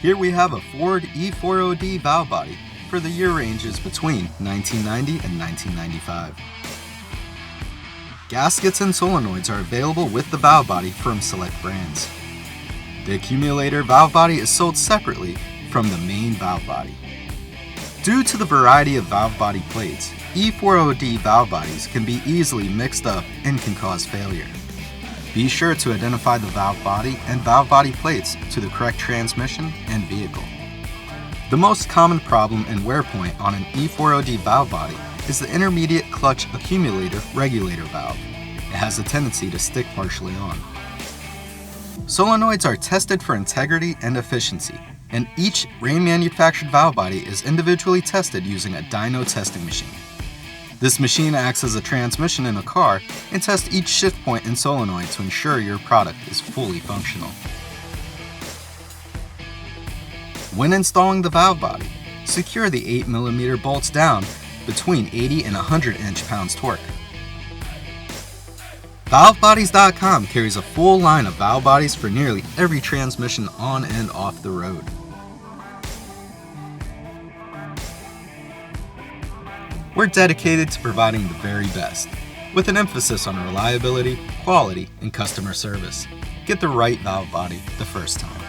Here we have a Ford E4OD valve body for the year ranges between 1990 and 1995. Gaskets and solenoids are available with the valve body from select brands. The Accumulator valve body is sold separately from the main valve body. Due to the variety of valve body plates, E4OD valve bodies can be easily mixed up and can cause failure. Be sure to identify the valve body and valve body plates to the correct transmission and vehicle. The most common problem and wear point on an E4OD valve body is the intermediate clutch accumulator regulator valve. It has a tendency to stick partially on. Solenoids are tested for integrity and efficiency, and each remanufactured valve body is individually tested using a dyno testing machine. This machine acts as a transmission in a car and tests each shift point and solenoid to ensure your product is fully functional. When installing the valve body, secure the 8mm bolts down between 80 and 100 inch-pounds torque. ValveBodies.com carries a full line of valve bodies for nearly every transmission on and off the road. We're dedicated to providing the very best, with an emphasis on reliability, quality, and customer service. Get the right valve body the first time.